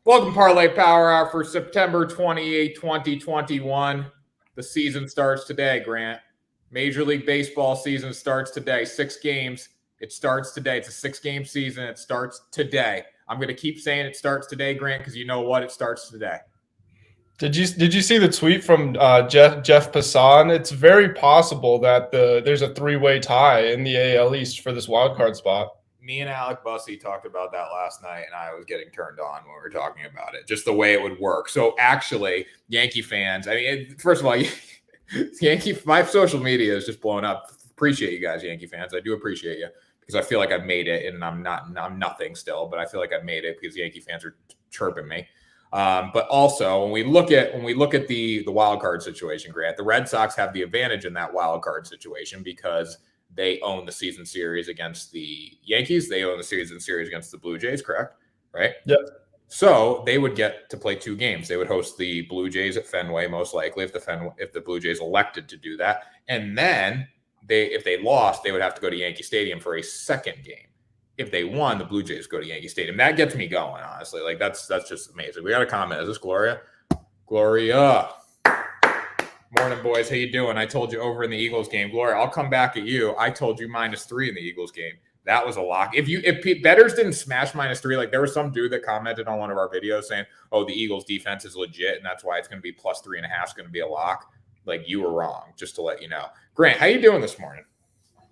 Welcome to Parlay Power Hour for September 28, 2021. The season starts today, Grant. Major League Baseball season starts today. 6 games. It starts today. It's a 6-game season. It starts today. I'm going to keep saying it starts today, Grant, because you know what? It starts today. Did you see the tweet from Jeff Passan? It's very possible that there's a 3-way tie in the AL East for this wild card spot. Me and Alec Bussey talked about that last night, and I was getting turned on when we were talking about it, just the way it would work. So actually, Yankee fans, I mean, first of all, my social media is just blowing up. Appreciate you guys, Yankee fans. I do appreciate you because I feel like I've made it, and I'm nothing still, but I feel like I've made it because Yankee fans are chirping me. But also, when we look at the wild card situation, Grant, the Red Sox have the advantage in that wild card situation because they own the season series against the Yankees. They own the season series against the Blue Jays, correct? Right? Yep. So they would get to play 2 games. They would host the Blue Jays at Fenway, most likely, if the Blue Jays elected to do that. And then if they lost, they would have to go to Yankee Stadium for a second game. If they won, the Blue Jays go to Yankee Stadium. That gets me going, honestly. Like that's just amazing. We got a comment. Is this Gloria? Gloria. Morning, boys. How you doing? I told you over in the Eagles game. Gloria, I'll come back at you. I told you -3 in the Eagles game. That was a lock. If bettors didn't smash -3, like there was some dude that commented on one of our videos saying, "Oh, the Eagles defense is legit, and that's why it's going to be +3.5 is going to be a lock." Like you were wrong. Just to let you know. Grant, how you doing this morning?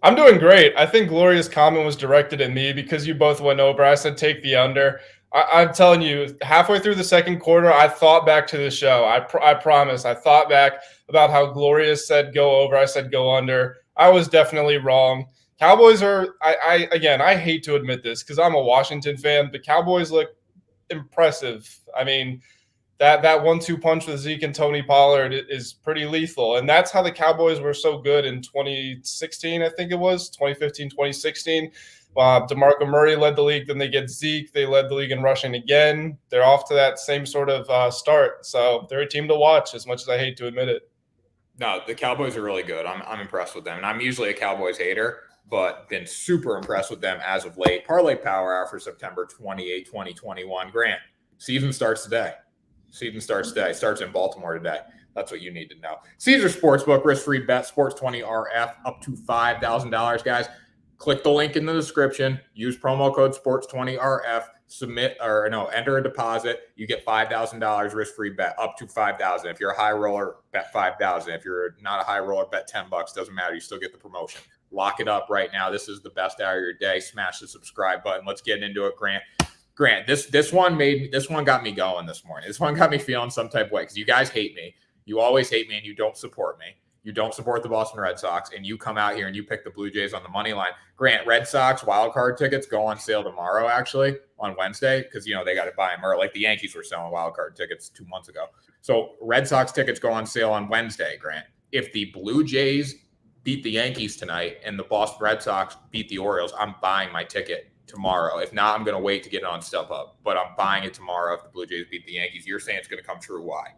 I'm doing great. I think Gloria's comment was directed at me because you both went over. I said take the under. I'm telling you, halfway through the second quarter, I thought back to the show. I promise. I thought back about how Gloria said go over. I said go under. I was definitely wrong. Cowboys are – I hate to admit this because I'm a Washington fan. The Cowboys look impressive. I mean, that 1-2 punch with Zeke and Tony Pollard is pretty lethal. And that's how the Cowboys were so good in 2016, I think it was, 2015, 2016. DeMarco Murray led the league. Then they get Zeke. They led the league in rushing again. They're off to that same sort of start. So they're a team to watch as much as I hate to admit it. No, the Cowboys are really good. I'm impressed with them. And I'm usually a Cowboys hater, but been super impressed with them as of late. Parlay Power Hour for September 28, 2021. Grant, season starts today. Starts in Baltimore today. That's what you need to know. Caesar Sportsbook, risk-free bet, Sports 20 RF, up to $5,000, guys. Click the link in the description. Use promo code Sports20RF. Enter a deposit. You get $5,000 risk-free bet, up to $5,000. If you're a high roller, bet $5,000. If you're not a high roller, bet $10. Doesn't matter. You still get the promotion. Lock it up right now. This is the best hour of your day. Smash the subscribe button. Let's get into it, Grant. This one got me going this morning. This one got me feeling some type of way because you guys hate me. You always hate me, and you don't support me. You don't support the Boston Red Sox, and you come out here and you pick the Blue Jays on the money line. Grant, Red Sox wild card tickets go on sale tomorrow, actually, on Wednesday, because, they got to buy them early. Like the Yankees were selling wild card tickets 2 months ago. So Red Sox tickets go on sale on Wednesday, Grant. If the Blue Jays beat the Yankees tonight and the Boston Red Sox beat the Orioles, I'm buying my ticket tomorrow. If not, I'm going to wait to get it on StubHub. But I'm buying it tomorrow if the Blue Jays beat the Yankees. You're saying it's going to come true. Why?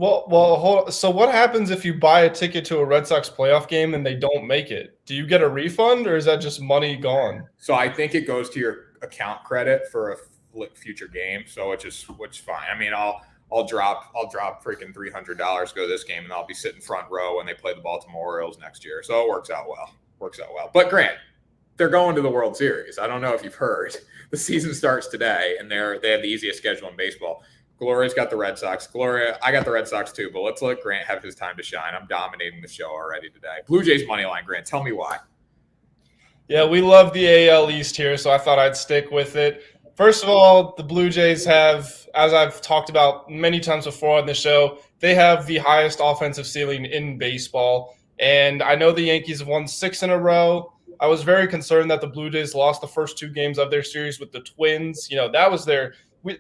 Well, hold on. So what happens if you buy a ticket to a Red Sox playoff game and they don't make it? Do you get a refund, or is that just money gone? So I think it goes to your account credit for a future game. So which is fine. I mean, I'll drop freaking $300 to go to this game, and I'll be sitting front row when they play the Baltimore Orioles next year. So it works out well. But Grant, they're going to the World Series. I don't know if you've heard. The season starts today, and they have the easiest schedule in baseball. Gloria's got the Red Sox. Gloria, I got the Red Sox too, but let's let Grant have his time to shine. I'm dominating the show already today. Blue Jays money line, Grant. Tell me why. Yeah, we love the AL East here, so I thought I'd stick with it. First of all, the Blue Jays have, as I've talked about many times before on the show, they have the highest offensive ceiling in baseball. And I know the Yankees have won 6 in a row. I was very concerned that the Blue Jays lost the first 2 games of their series with the Twins. That was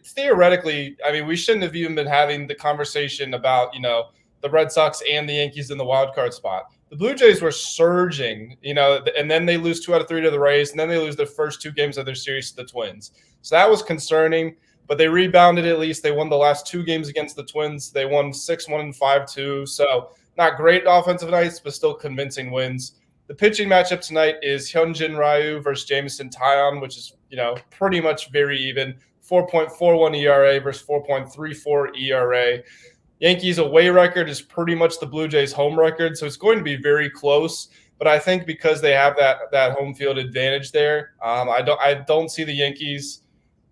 theoretically, I mean, we shouldn't have even been having the conversation about, the Red Sox and the Yankees in the wild card spot. The Blue Jays were surging, and then they lose 2 out of 3 to the Rays, and then they lose their first 2 games of their series to the Twins. So that was concerning, but they rebounded at least. They won the last 2 games against the Twins. They won 6-1 and 5-2. So not great offensive nights, but still convincing wins. The pitching matchup tonight is Hyunjin Ryu versus Jameson Taillon, which is, pretty much very even. 4.41 ERA versus 4.34 ERA. Yankees away record is pretty much the Blue Jays home record, so it's going to be very close. But I think because they have that home field advantage there, I don't see the Yankees.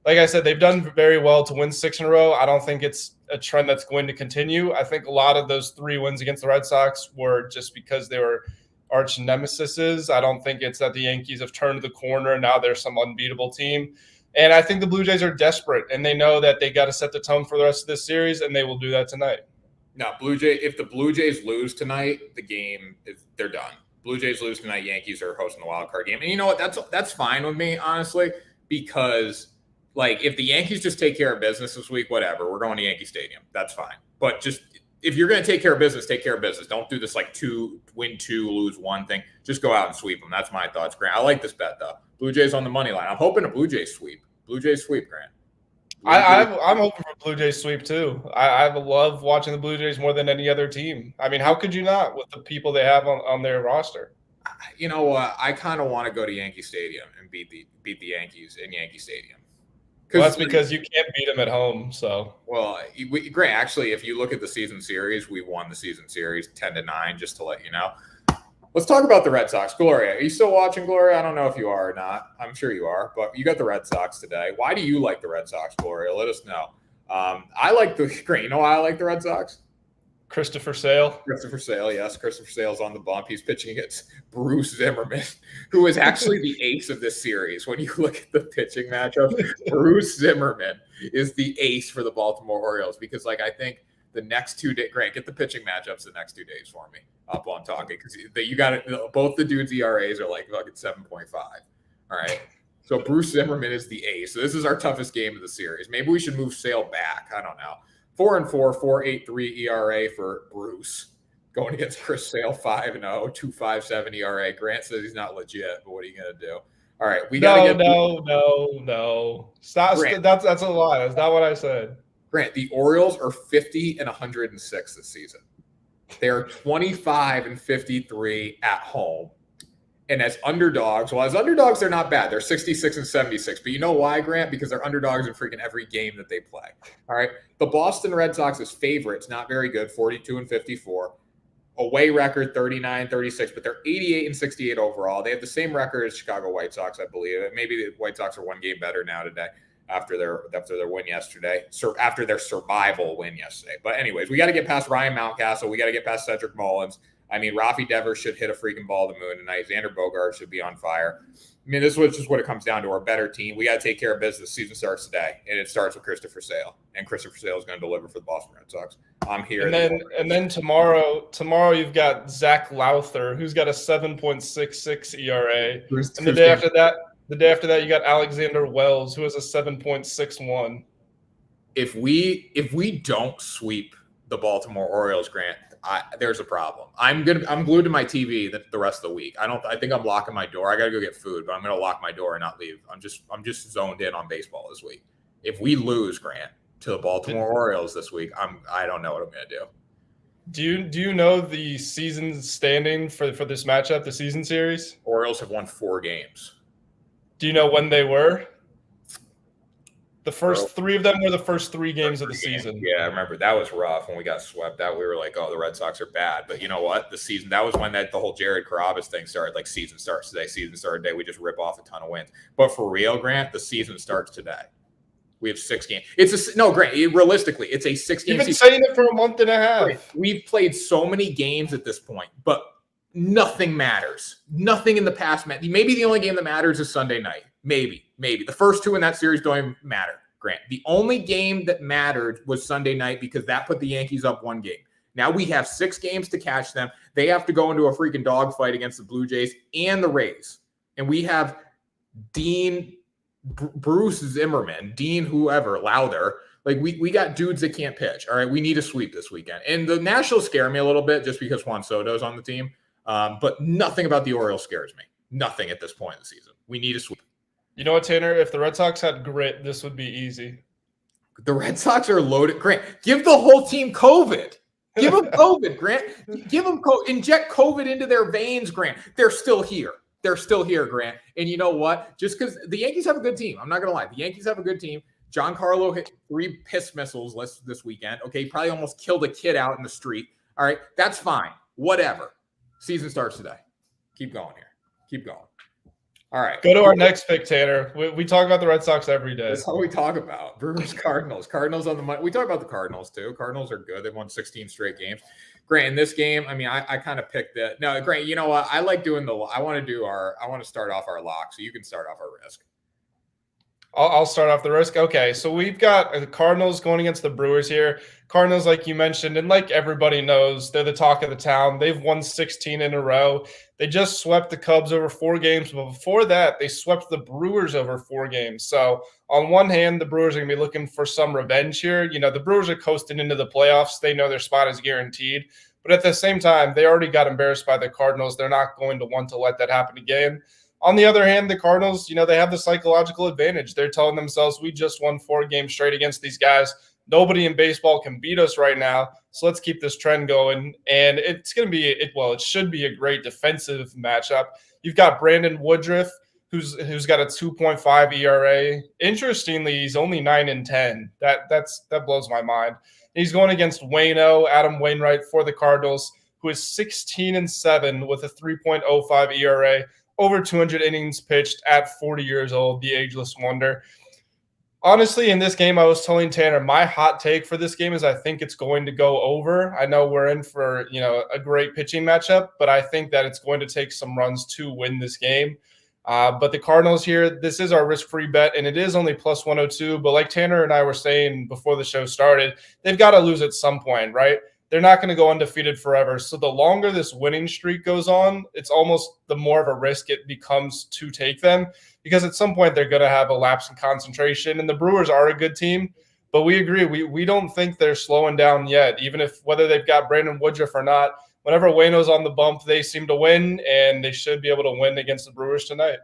Like I said, they've done very well to win 6 in a row. I don't think it's a trend that's going to continue. I think a lot of those 3 wins against the Red Sox were just because they were arch nemesises. I don't think it's that the Yankees have turned the corner and now they're some unbeatable team. And I think the Blue Jays are desperate, and they know that they got to set the tone for the rest of this series, and they will do that tonight. No, if the Blue Jays lose tonight, they're done. Blue Jays lose tonight, Yankees are hosting the wild card game. And you know what? That's fine with me, honestly, because like if the Yankees just take care of business this week, whatever, we're going to Yankee Stadium. That's fine. But just if you're going to take care of business, take care of business. Don't do this like win 2, lose 1 thing. Just go out and sweep them. That's my thoughts, Grant. I like this bet though. Blue Jays on the money line. I'm hoping a Blue Jays sweep. Blue Jays sweep, Grant. I'm hoping for a Blue Jays sweep too. I love watching the Blue Jays more than any other team. I mean, how could you not with the people they have on their roster? You know what? I kind of want to go to Yankee Stadium and beat the Yankees in Yankee Stadium. Well, that's because you can't beat them at home. So, well, Grant, actually, if you look at the season series, we won the season series 10-9. Just to let you know. Let's talk about the Red Sox. Gloria, are you still watching, Gloria? I don't know if you are or not. I'm sure you are, but you got the Red Sox today. Why do you like the Red Sox, Gloria? Let us know. I like Grant. You know why I like the Red Sox? Christopher Sale. Christopher Sale, yes. Christopher Sale's on the bump. He's pitching against Bruce Zimmerman, who is actually the ace of this series. When you look at the pitching matchup, Bruce Zimmerman is the ace for the Baltimore Orioles because, like, I think the next 2 days, Grant, get the pitching matchups the next 2 days for me up on talking because you got it. Both the dudes' ERAs are like fucking 7.5. All right. So Bruce Zimmerman is the ace. So this is our toughest game of the series. Maybe we should move Sale back. I don't know. 4-4, 4.83 ERA for Bruce. Going against Chris Sale, 5-0, 2.57 ERA. Grant says he's not legit, but what are you gonna do? All right, we gotta get no. Stop. Grant. That's a lie. That's not what I said. Grant, the Orioles are 50-106 this season. They are 25-53 at home. And as underdogs, they're not bad. They're 66-76. But you know why, Grant? Because they're underdogs in freaking every game that they play. All right. The Boston Red Sox is favorites, not very good, 42-54. Away record 39-36, but they're 88-68 overall. They have the same record as Chicago White Sox, I believe. Maybe the White Sox are 1 game better now today after their win yesterday. So after their survival win yesterday. But anyways, we got to get past Ryan Mountcastle. We got to get past Cedric Mullins. I mean, Rafi Devers should hit a freaking ball to the moon tonight. Xander Bogaerts should be on fire. I mean, this is just what it comes down to. We're a better team. We got to take care of business. The season starts today, and it starts with Christopher Sale. And Christopher Sale is going to deliver for the Boston Red Sox. I'm here. And then tomorrow you've got Zach Lowther, who's got a 7.66 ERA. And the day after that, you got Alexander Wells, who has a 7.61. If we don't sweep the Baltimore Orioles, Grant, there's a problem. I'm glued to my TV the rest of the week. I think I'm locking my door. I gotta go get food, but I'm gonna lock my door and not leave. I'm just zoned in on baseball this week. If we lose, Grant, to the Baltimore Orioles this week, I don't know what I'm gonna do. Do you know the season standing for this matchup, the season series? Orioles have won 4 games. Do you know when they were? The first 3 of them were the first 3 games of the season. Yeah, I remember that was rough when we got swept out. We were like, oh, the Red Sox are bad. But you know what? The season, that was when the whole Jared Carrabis thing started. Like, season starts today, season started today. We just rip off a ton of wins. But for real, Grant, the season starts today. We have 6 games. Grant, realistically, it's a 6-game season. You've been saying it for a month and a half. We've played so many games at this point, but nothing matters. Nothing in the past matters. Maybe the only game that matters is Sunday night. Maybe. The first 2 in that series don't even matter, Grant. The only game that mattered was Sunday night because that put the Yankees up 1 game. Now we have 6 games to catch them. They have to go into a freaking dogfight against the Blue Jays and the Rays. And we have Bruce Zimmerman, whoever, Lowther. Like, we got dudes that can't pitch. All right, we need a sweep this weekend. And the Nationals scare me a little bit just because Juan Soto's on the team. But nothing about the Orioles scares me. Nothing at this point in the season. We need a sweep. You know what, Tanner? If the Red Sox had grit, this would be easy. The Red Sox are loaded. Grant, give the whole team COVID. Give them COVID, Grant. Give them inject COVID into their veins, Grant. They're still here. Grant. And you know what? Just because the Yankees have a good team, I'm not going to lie. The Yankees have a good team. Giancarlo hit 3 piss missiles this weekend. Okay, he probably almost killed a kid out in the street. All right, that's fine. Whatever. Season starts today. Keep going here. Keep going. All right. Go to our next pick, Tanner. We talk about the Red Sox every day. That's all we talk about. Brewers, Cardinals. Cardinals on the money. We talk about the Cardinals too. Cardinals are good. They've won 16 straight games. Grant, in this game, I mean, I kind of picked it. No, Grant, you know what? I like doing I want to start off our lock, so you can start off our risk. I'll start off the risk. Okay, so we've got the Cardinals going against the Brewers here. Cardinals, like you mentioned, and like everybody knows, they're the talk of the town. They've won 16 in a row. They just swept the Cubs over 4 games, but before that, they swept the Brewers over 4 games. So on one hand, the Brewers are going to be looking for some revenge here. You know, the Brewers are coasting into the playoffs. They know their spot is guaranteed. But at the same time, they already got embarrassed by the Cardinals. They're not going to want to let that happen again. On the other hand, the Cardinals, you know, they have the psychological advantage. They're telling themselves, we just won 4 games straight against these guys. Nobody in baseball can beat us right now. So let's keep this trend going. And it's going to be, it should be a great defensive matchup. You've got Brandon Woodruff, who's got a 2.5 ERA. Interestingly, he's only 9-10. That blows my mind. He's going against Adam Wainwright for the Cardinals, who is 16-7 with a 3.05 ERA. Over 200 innings pitched at 40 years old, the ageless wonder. Honestly, in this game, I was telling Tanner, my hot take for this game is I think it's going to go over. I know we're in for, you know, a great pitching matchup, but I think that it's going to take some runs to win this game. But the Cardinals here, this is our risk-free bet, and it is only plus 102. But like Tanner and I were saying before the show started, they've got to lose at some point, right? They're not going to go undefeated forever. So the longer this winning streak goes on, it's almost the more of a risk it becomes to take them, because at some point they're going to have a lapse in concentration. And the Brewers are a good team, but we agree. We don't think they're slowing down yet, even if whether they've got Brandon Woodruff or not. Whenever Waino's on the bump, they seem to win, and they should be able to win against the Brewers tonight.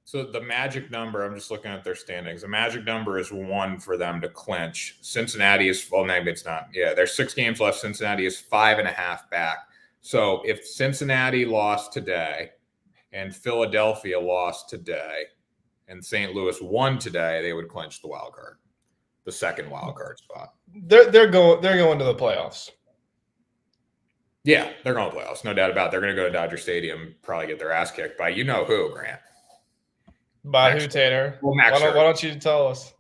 So the magic number, I'm just looking at their standings. The magic number is 1 for them to clinch. Cincinnati is, well, maybe it's not. Yeah, there's 6 games left. Cincinnati is 5.5 back. So if Cincinnati lost today and Philadelphia lost today and St. Louis won today, they would clinch the wild card, the second wild card spot. They're going to the playoffs. Yeah, they're going to the playoffs. No doubt about it. They're going to go to Dodger Stadium, probably get their ass kicked by you know who, Grant. By who, Tanner? Well, why don't you tell us?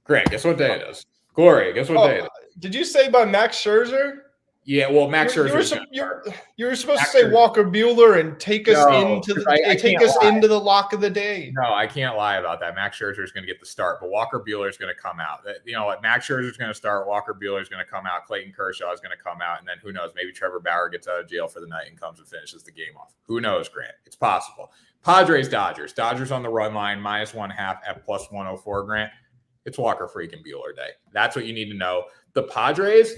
Grant, guess what day it is? Gloria, guess what day it is? Did you say by Max Scherzer? Yeah, well, Max Scherzer. You were supposed to say Walker Buehler and take us into the lock of the day. No, I can't lie about that. Max Scherzer is going to get the start, but Walker Buehler is going to come out. You know what? Max Scherzer is going to start. Walker Buehler is going to come out. Clayton Kershaw is going to come out, and then who knows? Maybe Trevor Bauer gets out of jail for the night and comes and finishes the game off. Who knows, Grant? It's possible. Padres, Dodgers. Dodgers on the run line, -1/2 at plus 104, Grant. It's Walker freaking Buehler day. That's what you need to know. The Padres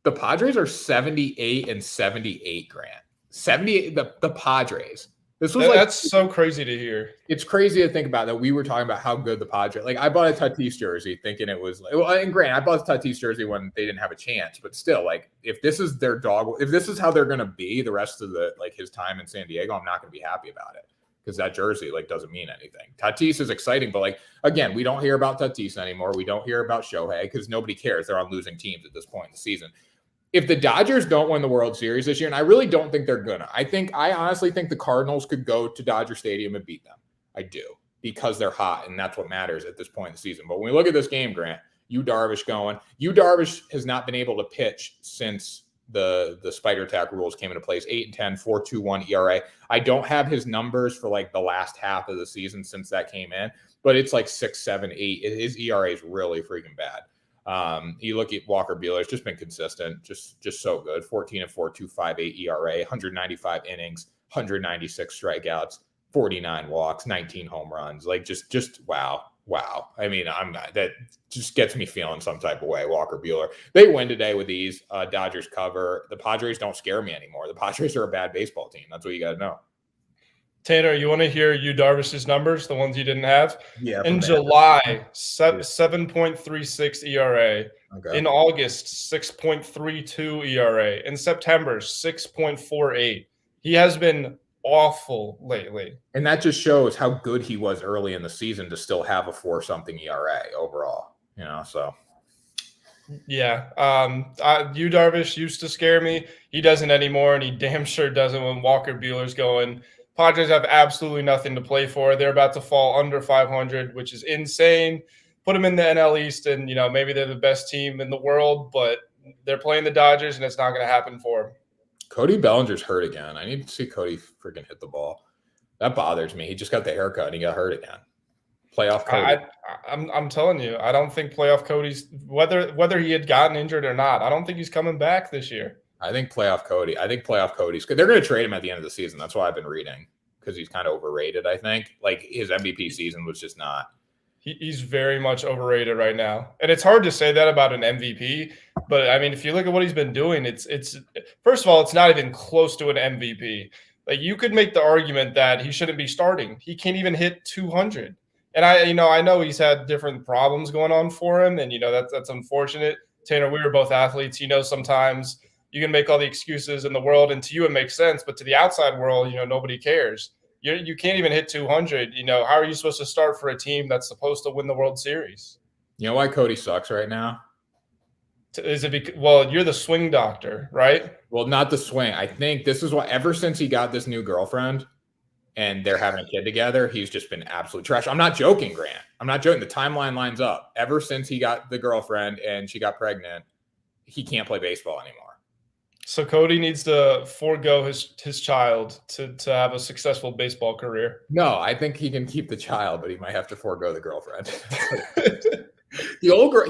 are 78-78, Grant. 78. The Padres. That's so crazy to hear. It's crazy to think about that. We were talking about how good the Padres. Like I bought a Tatis jersey thinking it was. Well, and Grant, I bought a Tatis jersey when they didn't have a chance. But still, like if this is their dog, if this is how they're going to be the rest of his time in San Diego, I'm not going to be happy about it. Because that jersey doesn't mean anything. Tatis is exciting, but again, we don't hear about Tatis anymore. We don't hear about Shohei because nobody cares. They're on losing teams at this point in the season. If the Dodgers don't win the World Series this year, and I really don't think they're gonna, I honestly think the Cardinals could go to Dodger Stadium and beat them. I do, because they're hot, and that's what matters at this point in the season. But when we look at this game, Grant, Darvish has not been able to pitch since the spider attack rules came into place. 8-10, 4.21 ERA. I don't have his numbers for the last half of the season since that came in, but it's 6, 7, 8. His ERA is really freaking bad. You look at Walker Buehler, it's just been consistent, just so good. 14-4, 2.58 ERA, 195 innings, 196 strikeouts, 49 walks, 19 home runs. Just wow. I mean, that just gets me feeling some type of way. Walker Buehler. They win today with ease. Dodgers cover. The Padres don't scare me anymore. The Padres are a bad baseball team. That's what you got to know. Tanner, you want to hear Darvish's numbers, the ones you didn't have? Yeah. In July, 7.36 ERA. Okay. In August, 6.32 ERA. In September, 6.48. He has been awful lately. And that just shows how good he was early in the season to still have a 4-something ERA overall. So. Yeah. Yu Darvish used to scare me. He doesn't anymore, and he damn sure doesn't when Walker Buehler's going. Padres have absolutely nothing to play for. They're about to fall under 500, which is insane. Put them in the NL East, and maybe they're the best team in the world, but they're playing the Dodgers, and it's not going to happen for them. Cody Bellinger's hurt again. I need to see Cody freaking hit the ball. That bothers me. He just got the haircut and he got hurt again. Playoff Cody. I'm telling you, I don't think playoff Cody's whether he had gotten injured or not. I don't think he's coming back this year. I think playoff Cody's good. They're going to trade him at the end of the season. That's why I've been reading, because he's kind of overrated. I think like his MVP season was just not. He's very much overrated right now, and it's hard to say that about an MVP. But I mean, if you look at what he's been doing, it's first of all, it's not even close to an MVP. Like you could make the argument that he shouldn't be starting. He can't even hit 200. And I know he's had different problems going on for him, and that's unfortunate. Tanner, we were both athletes. Sometimes you can make all the excuses in the world, and to you it makes sense, but to the outside world, nobody cares. You can't even hit 200. How are you supposed to start for a team that's supposed to win the World Series? You know why Cody sucks right now? Is it because, you're the swing doctor, right? Well, not the swing. I think this is why ever since he got this new girlfriend and they're having a kid together, he's just been absolute trash. I'm not joking, Grant. I'm not joking. The timeline lines up. Ever since he got the girlfriend and she got pregnant, he can't play baseball anymore. So Cody needs to forego his child to have a successful baseball career. No, I think he can keep the child, but he might have to forego the girlfriend. He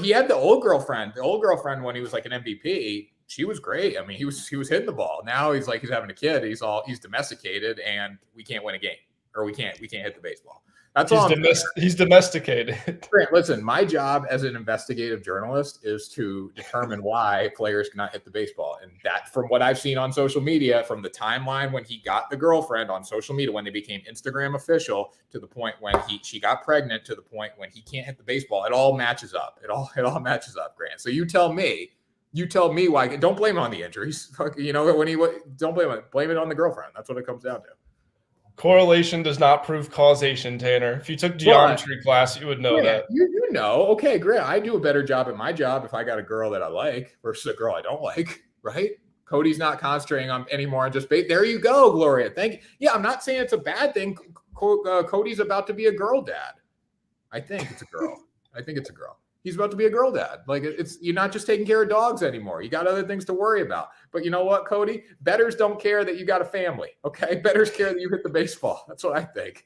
had the old girlfriend. The old girlfriend when he was like an MVP, she was great. I mean, he was hitting the ball. Now he's having a kid. He's domesticated, and we can't win a game, or we can't hit the baseball. That's all. He's domesticated. Grant, listen, my job as an investigative journalist is to determine why players cannot hit the baseball. And that, from what I've seen on social media, from the timeline when he got the girlfriend on social media, when they became Instagram official, to the point when she got pregnant, to the point when he can't hit the baseball, it all matches up. It all matches up, Grant. So you tell me why. Don't blame it on the injuries. Don't blame it on the girlfriend. That's what it comes down to. Correlation does not prove causation, Tanner. If you took geometry class, you would know that. You know. Okay, great. I do a better job at my job if I got a girl that I like versus a girl I don't like, right? Cody's not concentrating on anymore on just bait. There you go, Gloria. Thank you. Yeah, I'm not saying it's a bad thing. Cody's about to be a girl dad. I think it's a girl. He's about to be a girl dad. Like you're not just taking care of dogs anymore. You got other things to worry about. But you know what, Cody? Bettors don't care that you got a family. Okay, bettors care that you hit the baseball. That's what I think.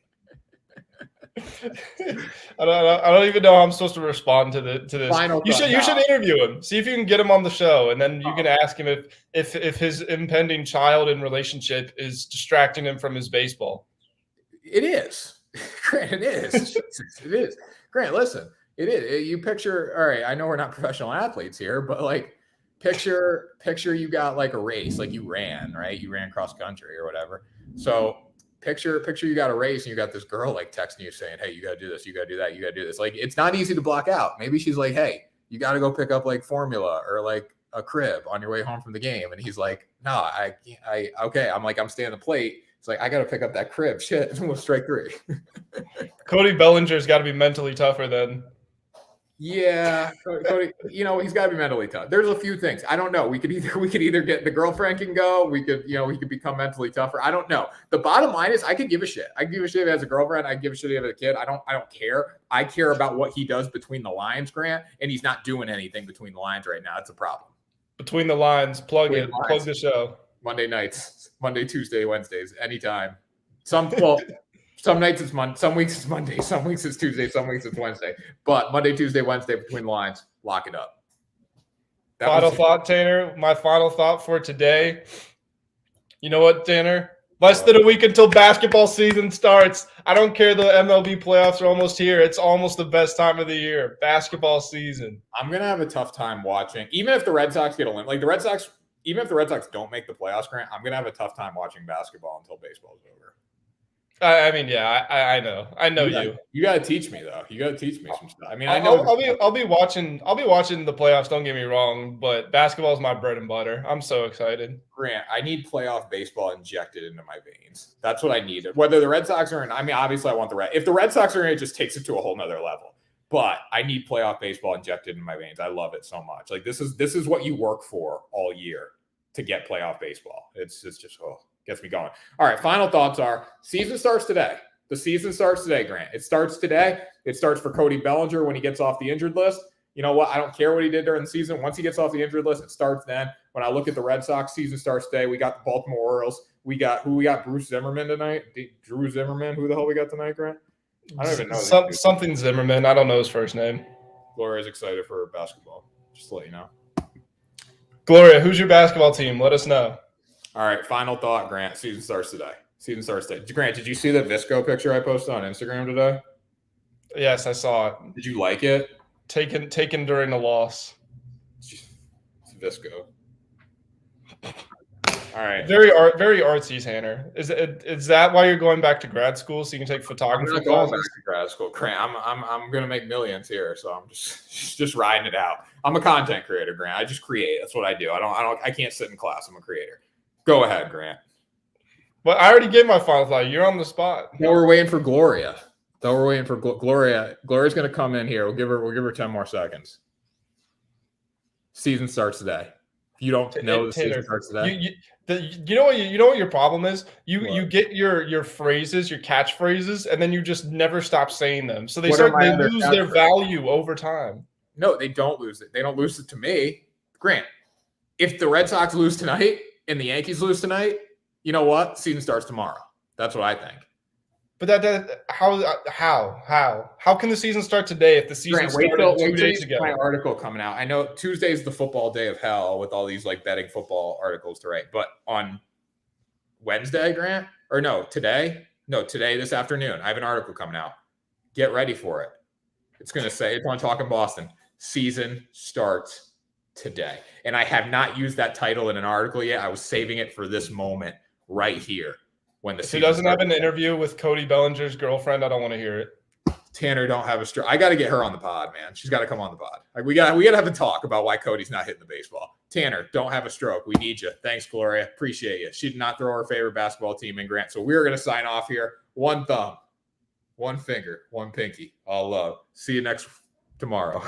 I don't even know how I'm supposed to respond to this. You should interview him. See if you can get him on the show, and then you can ask him if his impending child and relationship is distracting him from his baseball. It is. Grant, it is. It is. Grant, listen. It is. You picture, all right, I know we're not professional athletes here, but like picture you got like a race, like you ran, right? You ran cross country or whatever. So picture you got a race and you got this girl like texting you saying, hey, you got to do this, you got to do that, you got to do this. Like, it's not easy to block out. Maybe she's like, hey, you got to go pick up like formula or like a crib on your way home from the game. And he's like, no, okay. I'm like, I'm staying on the plate. It's like, I got to pick up that crib. Shit. We'll strike three. Cody Bellinger's got to be mentally tougher then. Yeah, Cody, he's got to be mentally tough. There's a few things. I don't know. We could either get the girlfriend can go. We could become mentally tougher. I don't know. The bottom line is I could give a shit. I give a shit if he has a girlfriend. I give a shit if he has a kid. I don't care. I care about what he does between the lines, Grant, and he's not doing anything between the lines right now. It's a problem. Between the lines, plug the show. Monday nights, Monday, Tuesday, Wednesdays, anytime. Some nights it's Monday, some weeks it's Monday, some weeks it's Tuesday, some weeks it's Wednesday. But Monday, Tuesday, Wednesday between the lines, lock it up. Final thought, Tanner. My final thought for today. You know what, Tanner? Less than a week until basketball season starts. I don't care. The MLB playoffs are almost here. It's almost the best time of the year. Basketball season. I'm going to have a tough time watching. Even if the Red Sox get a win. Like the Red Sox, even if the Red Sox don't make the playoffs, Grant, I'm going to have a tough time watching basketball until baseball is over. I mean, yeah, I know. I know you. You got to teach me though. You got to teach me some stuff. I mean, I know. I'll be watching the playoffs. Don't get me wrong, but basketball is my bread and butter. I'm so excited. Grant, I need playoff baseball injected into my veins. That's what I need. Whether the Red Sox are in, I mean, obviously I want the Red. If the Red Sox are in, it just takes it to a whole nother level. but I need playoff baseball injected in my veins. I love it so much. Like this is what you work for all year to get playoff baseball. It's just gets me going. All right, final thoughts are season starts today. The season starts today, Grant. It starts today. It starts for Cody Bellinger when he gets off the injured list. You know what? I don't care what he did during the season. Once he gets off the injured list, it starts then. When I look at the Red Sox, season starts today. We got the Baltimore Orioles. We got Bruce Zimmerman tonight. Drew Zimmerman. Who the hell we got tonight, Grant? I don't even know. Something Zimmerman. I don't know his first name. Gloria's excited for basketball. Just to let you know. Gloria, who's your basketball team? Let us know. All right, final thought, Grant. Season starts today. Season starts today. Grant, did you see the Visco picture I posted on Instagram today? Yes, I saw it. Did you like it? Taken during the loss. It's Visco. All right. Very artsy, Tanner. Is that why you're going back to grad school so you can take photography? I'm not going back to grad school. Grant, I'm gonna make millions here, so I'm just riding it out. I'm a content creator, Grant. I just create. That's what I do. I can't sit in class. I'm a creator. Go ahead, Grant. But I already gave my final thought. You're on the spot. No, we're waiting for Gloria. Gloria. Gloria's gonna come in here. We'll give her 10 more seconds. Season starts today. You don't know the season starts today. You know what your problem is? You get your phrases, your catchphrases, and then you just never stop saying them. So they lose their value over time. No, they don't lose it. They don't lose it to me. Grant, if the Red Sox lose tonight and the Yankees lose tonight, you know what? Season starts tomorrow. That's what I think. But how can the season start today if the season started 2 days ago? My article coming out. I know Tuesday is the football day of hell with all these like betting football articles to write. But on Wednesday, Grant, or today, this afternoon, I have an article coming out. Get ready for it. It's going to say, it's on Talking Boston. Season starts today. And I have not used that title in an article yet. I was saving it for this moment right here. If he doesn't have an interview with Cody Bellinger's girlfriend, I don't want to hear it. Tanner don't have a stroke. I got to get her on the pod, man. She's got to come on the pod. Like we got to have a talk about why Cody's not hitting the baseball. Tanner, don't have a stroke. We need you. Thanks, Gloria. Appreciate you. She did not throw her favorite basketball team in, Grant. So we're going to sign off here. One thumb, one finger, one pinky. All love. See you tomorrow.